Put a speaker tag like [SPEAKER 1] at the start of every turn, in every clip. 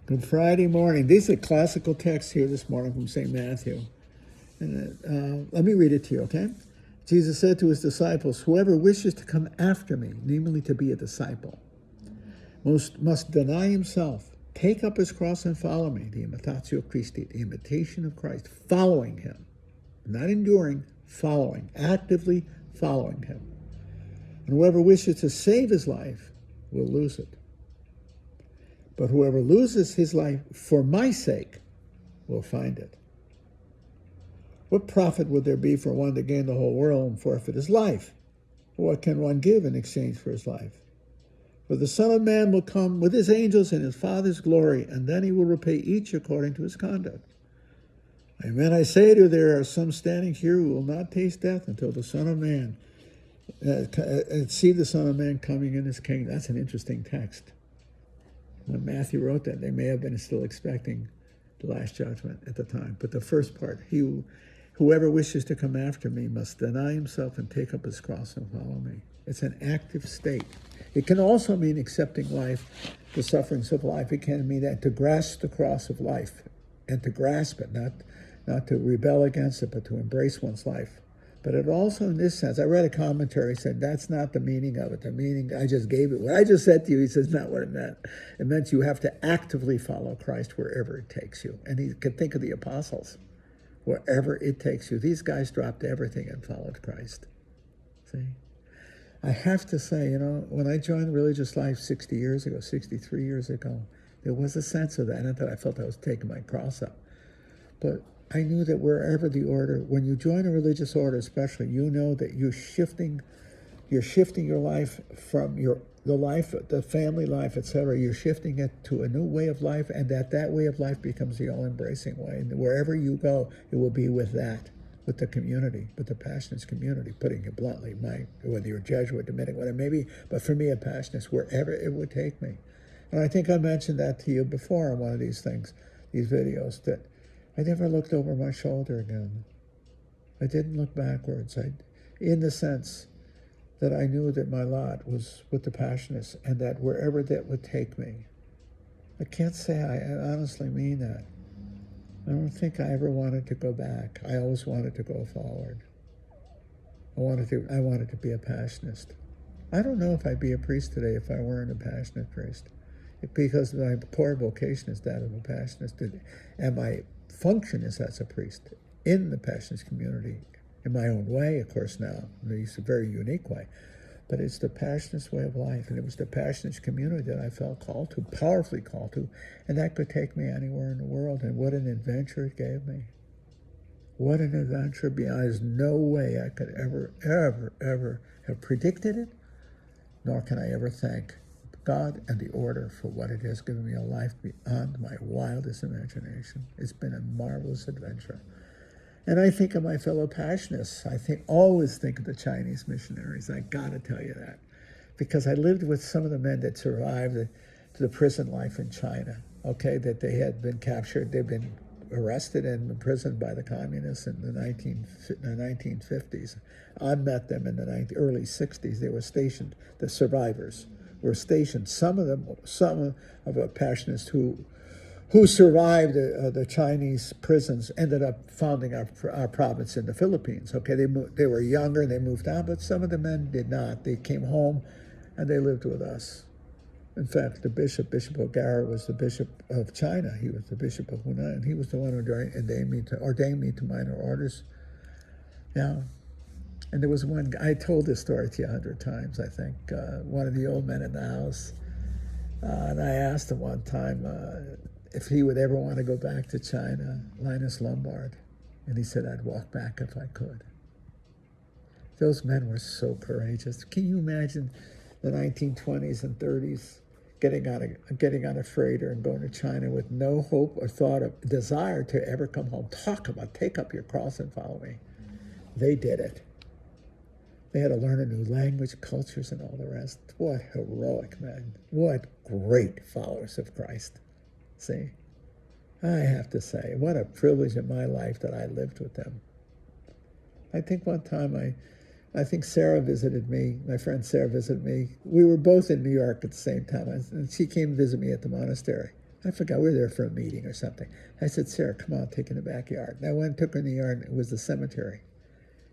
[SPEAKER 1] Good Friday morning. This is a classical text here this morning from St. Matthew. And let me read it to you, okay? Jesus said to his disciples, "Whoever wishes to come after me, namely to be a disciple, must deny himself, take up his cross and follow me." The imitatio Christi, the imitation of Christ, following him. Not enduring, following, actively following him. And whoever wishes to save his life will lose it. But whoever loses his life for my sake will find it. What profit would there be for one to gain the whole world and forfeit his life? What can one give in exchange for his life? For the Son of Man will come with his angels in his Father's glory, and then he will repay each according to his conduct. Amen, I say to you, there are some standing here who will not taste death until the Son of Man, see the Son of Man coming in his kingdom. That's an interesting text. When Matthew wrote that, they may have been still expecting the last judgment at the time. But the first part, whoever wishes to come after me must deny himself and take up his cross and follow me. It's an active state. It can also mean accepting life, the sufferings of life. It can mean that to grasp the cross of life and to grasp it, not to rebel against it, but to embrace one's life. But it also, in this sense, I read a commentary said that's not the meaning of it. The meaning, I just gave it. What I just said to you, he says, not what it meant. It meant you have to actively follow Christ wherever it takes you. And he could think of the apostles, wherever it takes you. These guys dropped everything and followed Christ. See? I have to say, when I joined religious life 60 years ago, 63 years ago, there was a sense of that. Not that I felt I was taking my cross up. But I knew that wherever the order, when you join a religious order especially, you know that you're shifting your life from the life, the family life, etc. You're shifting it to a new way of life, and that way of life becomes the all-embracing way. And wherever you go, it will be with the community, with the Passionist community, putting it bluntly, whether you're Jesuit, Dominican, whatever it may be. But for me, a Passionist, wherever it would take me. And I think I mentioned that to you before on one of these things, these videos, that I never looked over my shoulder again. I didn't look backwards. In the sense that I knew that my lot was with the Passionists and that wherever that would take me. I can't say I honestly mean that. I don't think I ever wanted to go back. I always wanted to go forward. I wanted to be a Passionist. I don't know if I'd be a priest today if I weren't a Passionist priest. Because my core vocation is that of a Passionist. And my function is as a priest in the Passionist community, in my own way, of course, now. It's a very unique way. But it's the Passionist way of life. And it was the Passionist community that I felt called to, powerfully called to. And that could take me anywhere in the world. And what an adventure it gave me. What an adventure. There's no way I could ever have predicted it, nor can I ever thank God and the order for what it has given me, a life beyond my wildest imagination. It's been a marvelous adventure. And I think of my fellow Passionists. Always think of the Chinese missionaries. I got to tell you that. Because I lived with some of the men that survived the prison life in China, okay, that they had been captured. They've been arrested and imprisoned by the communists in the 1950s. I met them in the early 60s. They were stationed, the survivors were stationed. Some of the Passionists who survived the Chinese prisons ended up founding our province in the Philippines. Okay, they were younger and they moved on, but some of the men did not. They came home and they lived with us. In fact, Bishop O'Gara was the bishop of China. He was the bishop of Hunan, and he was the one who ordained me to minor orders. Yeah. And there was one, I told this story to you 100 times, I think. One of the old men in the house, and I asked him one time if he would ever want to go back to China, Linus Lombard. And he said, I'd walk back if I could. Those men were so courageous. Can you imagine the 1920s and 30s getting on a freighter and going to China with no hope or thought of desire to ever come home? Talk about take up your cross and follow me. They did it. They had to learn a new language, cultures, and all the rest. What heroic men. What great followers of Christ. See? I have to say, what a privilege in my life that I lived with them. I think one time I think Sarah visited me, my friend Sarah visited me. We were both in New York at the same time, and she came to visit me at the monastery. I forgot, we were there for a meeting or something. I said, Sarah, come on, take her in the backyard. And I went and took her in the yard, and it was the cemetery.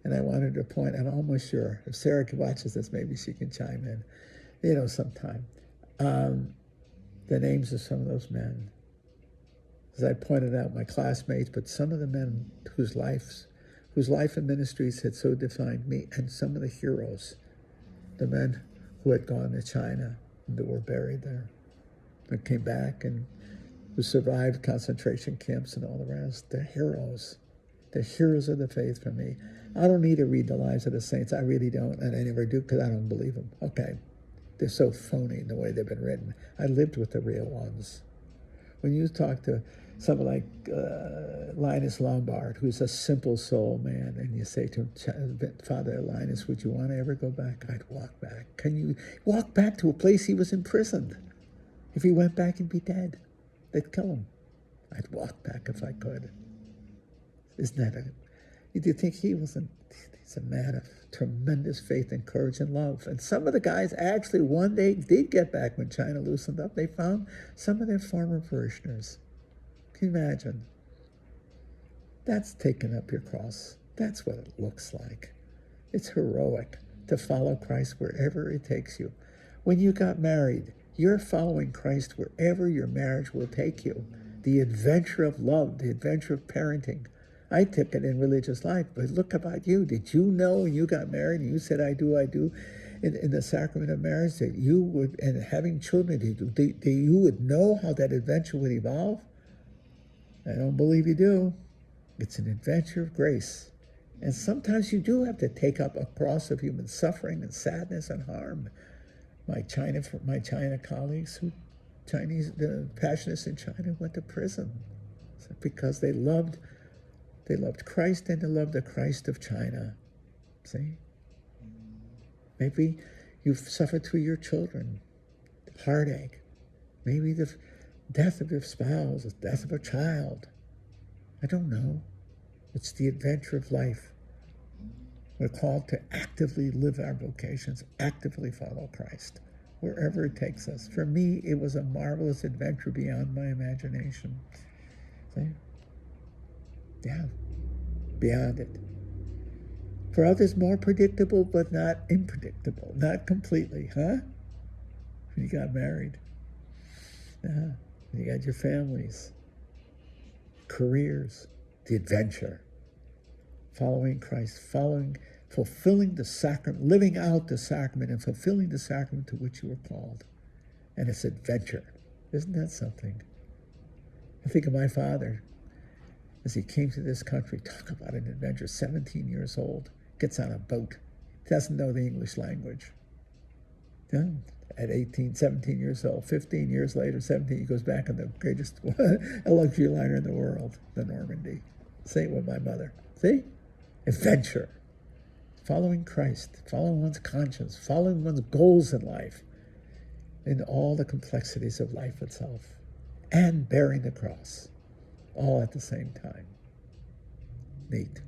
[SPEAKER 1] And I wanted to point, I'm almost sure, if Sarah watches this, maybe she can chime in, sometime. The names of some of those men. As I pointed out, my classmates, but some of the men whose life and ministries had so defined me, and some of the heroes, the men who had gone to China and that were buried there, and came back and who survived concentration camps and all the rest. They're heroes. They're heroes of the faith for me. I don't need to read the lives of the saints. I really don't, and I never do because I don't believe them. Okay. They're so phony in the way they've been written. I lived with the real ones. When you talk to someone like Linus Lombard, who's a simple soul man, and you say to him, Father Linus, would you want to ever go back? I'd walk back. Can you walk back to a place he was imprisoned? If he went back, he'd be dead. They'd kill him. I'd walk back if I could. Isn't that do you think he's a man of tremendous faith and courage and love. And some of the guys actually one day did get back when China loosened up. They found some of their former parishioners. Can you imagine? That's taking up your cross. That's what it looks like. It's heroic to follow Christ wherever it takes you. When you got married, you're following Christ wherever your marriage will take you. The adventure of love, the adventure of parenting. I took it in religious life, but look about you. Did you know when you got married and you said, I do, in the sacrament of marriage, that you would, and having children, that you would know how that adventure would evolve? I don't believe you do. It's an adventure of grace. And sometimes you do have to take up a cross of human suffering and sadness and harm. My China colleagues, the Passionists in China went to prison because they loved Christ and they loved the Christ of China. See? Maybe you've suffered through your children, heartache, maybe the death of your spouse, the death of a child. I don't know. It's the adventure of life. We're called to actively live our vocations, actively follow Christ, wherever it takes us. For me, it was a marvelous adventure beyond my imagination. See? Yeah, beyond it. For others, more predictable, but not unpredictable, not completely, huh? When you got married. Yeah. When you got your families, careers, the adventure, following Christ, fulfilling the sacrament, living out the sacrament and fulfilling the sacrament to which you were called. And it's adventure. Isn't that something? I think of my father as he came to this country. Talk about an adventure. 17 years old, gets on a boat, doesn't know the English language. Yeah. At 18, 17 years old, 15 years later, 17, he goes back on the greatest luxury liner in the world, the Normandy. Say it with my mother. See? Adventure. Following Christ, following one's conscience, following one's goals in life, in all the complexities of life itself, and bearing the cross, all at the same time. Neat.